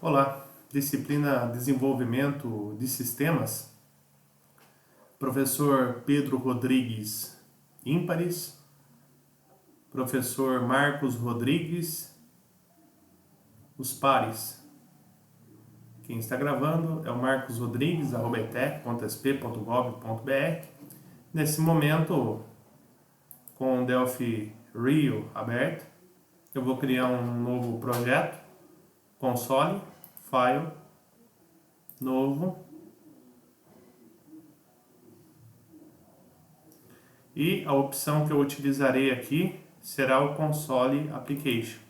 Olá, disciplina Desenvolvimento de Sistemas, professor Pedro Rodrigues ímpares, professor Marcos Rodrigues, os pares. Quem está gravando é o Marcos Rodrigues, @etec.sp.gov.br. Nesse momento, com o Delphi Rio aberto, eu vou criar um novo projeto, console, file, novo, e a opção que eu utilizarei aqui será o console application.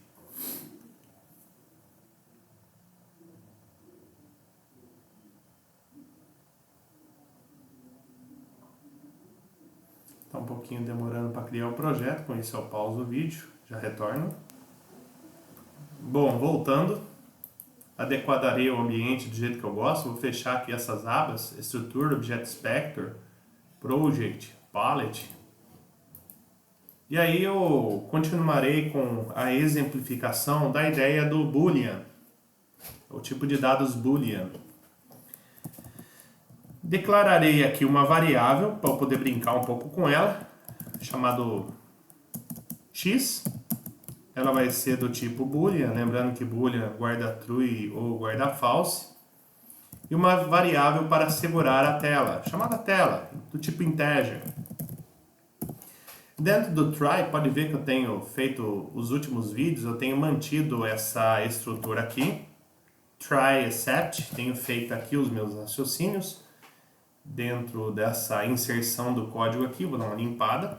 Está um pouquinho demorando para criar o projeto, com isso eu pauso o vídeo, já retorno. Bom, voltando, adequarei o ambiente do jeito que eu gosto, vou fechar aqui essas abas, estrutura, Object Inspector, Project, Palette. E aí eu continuarei com a exemplificação da ideia do Boolean, o tipo de dados Boolean. Declararei aqui uma variável para eu poder brincar um pouco com ela, chamado x. Ela vai ser do tipo Boolean, lembrando que Boolean guarda true ou guarda false. E uma variável para segurar a tela, chamada tela, do tipo integer. Dentro do try, pode ver que eu tenho feito os últimos vídeos, eu tenho mantido essa estrutura aqui. Try except, tenho feito aqui os meus raciocínios. Dentro dessa inserção do código aqui, vou dar uma limpada.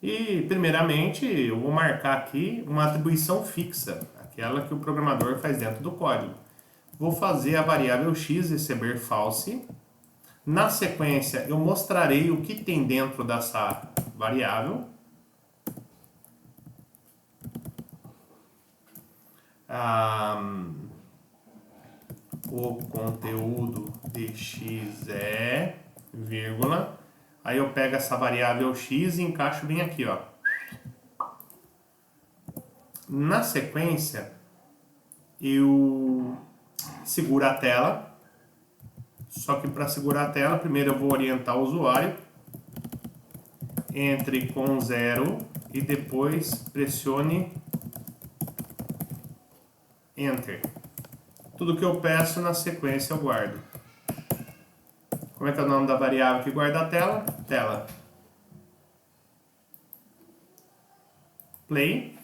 E, primeiramente, eu vou marcar aqui uma atribuição fixa, aquela que o programador faz dentro do código. Vou fazer a variável x receber false. Na sequência, eu mostrarei o que tem dentro dessa variável. O conteúdo de x é, vírgula. Aí eu pego essa variável x e encaixo bem aqui, ó. Na sequência, eu seguro a tela. Só que para segurar a tela, primeiro eu vou orientar o usuário. Entre com 0 e depois pressione Enter. Tudo que eu peço na sequência eu guardo. Como é que é o nome da variável que guarda a tela? Tela. Play.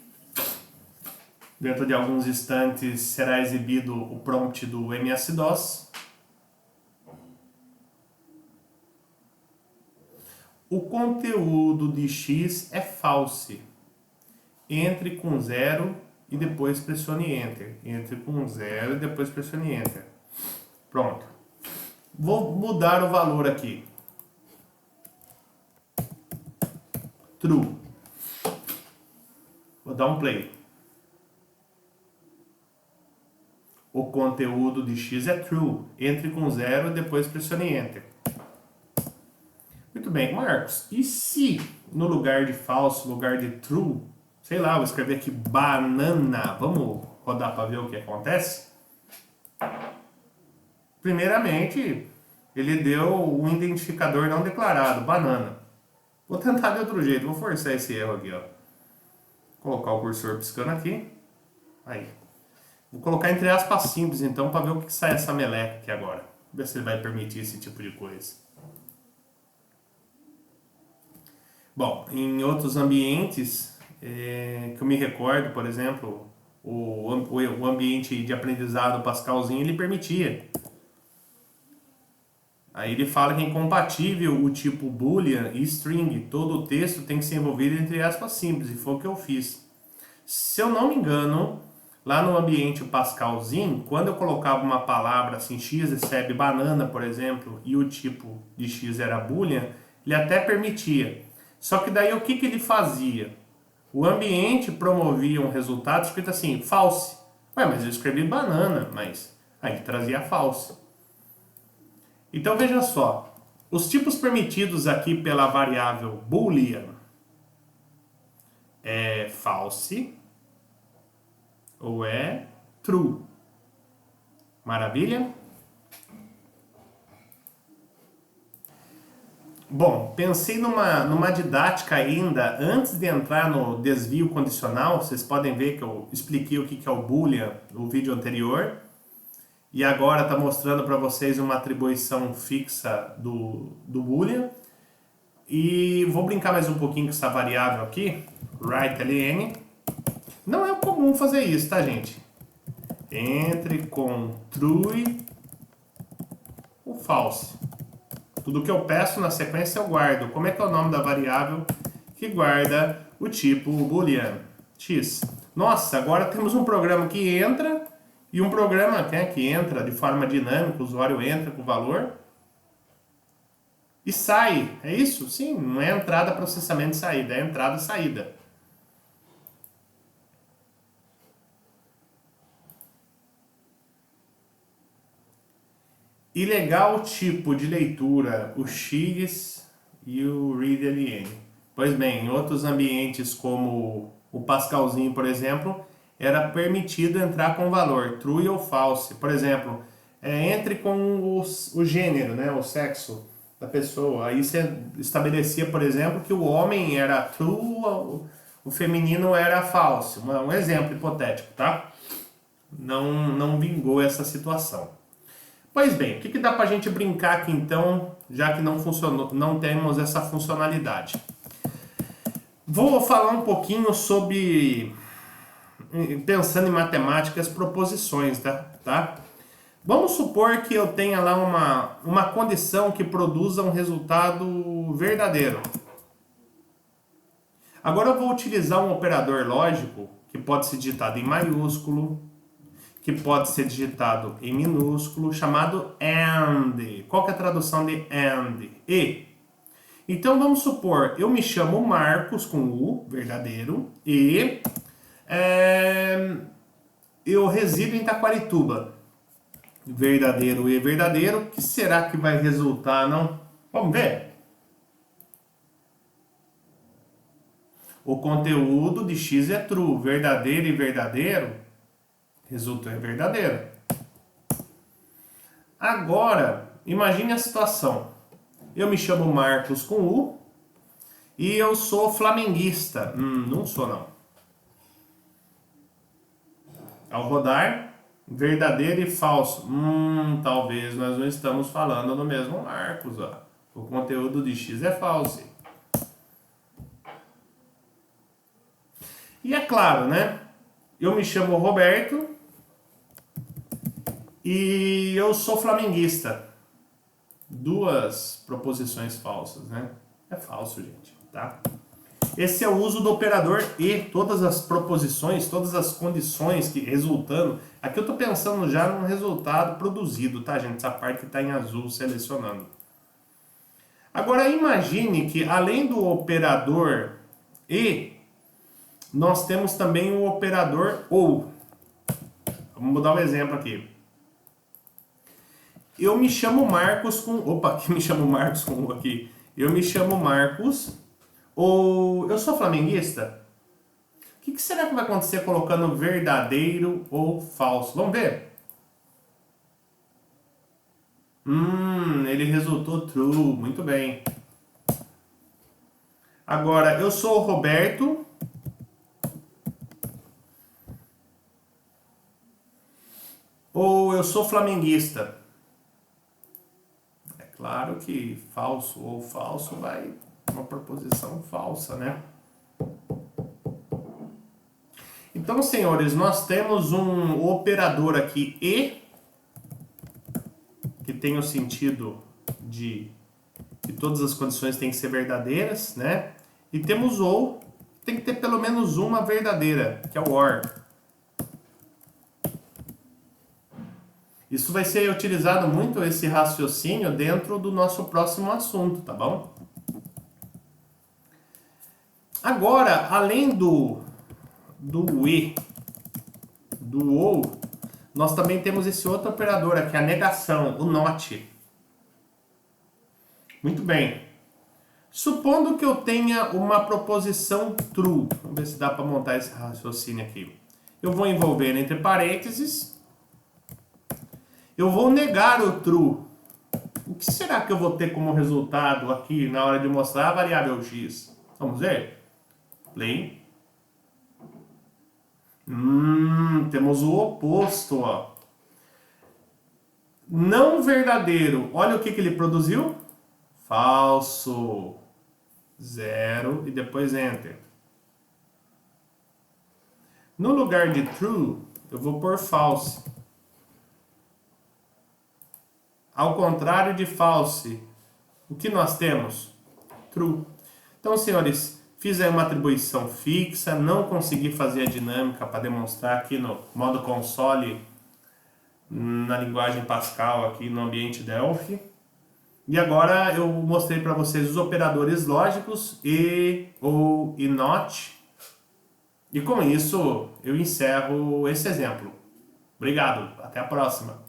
Dentro de alguns instantes será exibido o prompt do MS-DOS. O conteúdo de x é false. Entre com 0 e depois pressione Enter. Entre com 0 e depois pressione Enter. Pronto. Vou mudar o valor aqui. True. Vou dar um play. O conteúdo de x é true. Entre com 0 e depois pressione Enter. Muito bem, Marcos. E se no lugar de false, no lugar de true, sei lá, vou escrever aqui banana. Vamos rodar para ver o que acontece? Primeiramente, ele deu um identificador não declarado, banana. Vou tentar de outro jeito, vou forçar esse erro aqui, ó. Vou colocar o cursor piscando aqui. Aí. Vou colocar entre aspas simples, então, para ver o que sai essa meleca aqui agora. Ver se ele vai permitir esse tipo de coisa. Bom, em outros ambientes, que eu me recordo, por exemplo, o ambiente de aprendizado Pascalzinho, ele permitia. Aí ele fala que é incompatível o tipo boolean e string. Todo o texto tem que ser envolvido entre aspas simples, e foi o que eu fiz. Se eu não me engano, lá no ambiente Pascalzinho, quando eu colocava uma palavra assim, x recebe banana, por exemplo, e o tipo de x era boolean, ele até permitia. Só que daí o que ele fazia? O ambiente promovia um resultado escrito assim, false. Ué, mas eu escrevi banana, mas aí ele trazia false. Então veja só, os tipos permitidos aqui pela variável boolean é false ou é true. Maravilha? Bom, pensei numa didática ainda, antes de entrar no desvio condicional. Vocês podem ver que eu expliquei o que é o Boolean no vídeo anterior. E agora está mostrando para vocês uma atribuição fixa do Boolean. E vou brincar mais um pouquinho com essa variável aqui, write_ln. Não é comum fazer isso, tá, gente? Entre com true ou false. Tudo que eu peço na sequência eu guardo. Como é que é o nome da variável que guarda o tipo boolean? X. Nossa, agora temos um programa que entra e um programa, né, que entra de forma dinâmica. O usuário entra com o valor e sai. É isso? Sim, não é entrada, processamento e saída. É entrada e saída. E legal o tipo de leitura, o X e o read_ln. Pois bem, em outros ambientes como o Pascalzinho, por exemplo, era permitido entrar com valor true ou false. Por exemplo, entre com o gênero, né, o sexo da pessoa. Aí você estabelecia, por exemplo, que o homem era true, o feminino era false. Um exemplo hipotético, tá? Não vingou essa situação. Pois bem, o que dá pra gente brincar aqui então, já que não funcionou, não temos essa funcionalidade? Vou falar um pouquinho sobre, pensando em matemáticas, proposições, tá? Vamos supor que eu tenha lá uma condição que produza um resultado verdadeiro. Agora eu vou utilizar um operador lógico que pode ser digitado em maiúsculo, que pode ser digitado em minúsculo, chamado AND. Qual que é a tradução de AND? E. Então vamos supor, eu me chamo Marcos com U, verdadeiro, e eu resido em Taquarituba. Verdadeiro e verdadeiro. O que será que vai resultar, não? Vamos ver. O conteúdo de X é true. Verdadeiro e verdadeiro, resulta é verdadeiro. Agora, imagine a situação. Eu me chamo Marcos com U e eu sou flamenguista. Não sou não. Ao rodar, verdadeiro e falso. Talvez nós não estamos falando do mesmo Marcos. Ó. O conteúdo de X é falso. E é claro, né? Eu me chamo Roberto e eu sou flamenguista. Duas proposições falsas, né? É falso, gente, tá? Esse é o uso do operador e. Todas as proposições, todas as condições que resultando. Aqui eu estou pensando já num resultado produzido, tá, gente? Essa parte que está em azul selecionando. Agora imagine que além do operador e, nós temos também o operador ou. Vamos dar um exemplo aqui. Eu me chamo Marcos com... Opa, aqui me chamo Marcos com aqui. Eu me chamo Marcos ou eu sou flamenguista? O que será que vai acontecer colocando verdadeiro ou falso? Vamos ver. Ele resultou true. Muito bem. Agora, eu sou o Roberto. Ou eu sou flamenguista? É claro que falso ou falso vai uma proposição falsa, né? Então, senhores, nós temos um operador aqui e, que tem o sentido de que todas as condições têm que ser verdadeiras, né? E temos ou, tem que ter pelo menos uma verdadeira, que é o OR. Isso vai ser utilizado muito, esse raciocínio, dentro do nosso próximo assunto, tá bom? Agora, além do e, do ou, nós também temos esse outro operador aqui, a negação, o not. Muito bem. Supondo que eu tenha uma proposição true, vamos ver se dá para montar esse raciocínio aqui. Eu vou envolver entre parênteses Eu vou negar o true. O que será que eu vou ter como resultado aqui na hora de mostrar a variável x? Vamos ver? Play. Temos o oposto, ó. Não verdadeiro. Olha o que ele produziu. Falso. 0 e depois enter. No lugar de true, eu vou pôr false. Ao contrário de false, o que nós temos? True. Então, senhores, fiz aí uma atribuição fixa, não consegui fazer a dinâmica para demonstrar aqui no modo console, na linguagem Pascal, aqui no ambiente Delphi. E agora eu mostrei para vocês os operadores lógicos e, ou e not. E com isso eu encerro esse exemplo. Obrigado, até a próxima.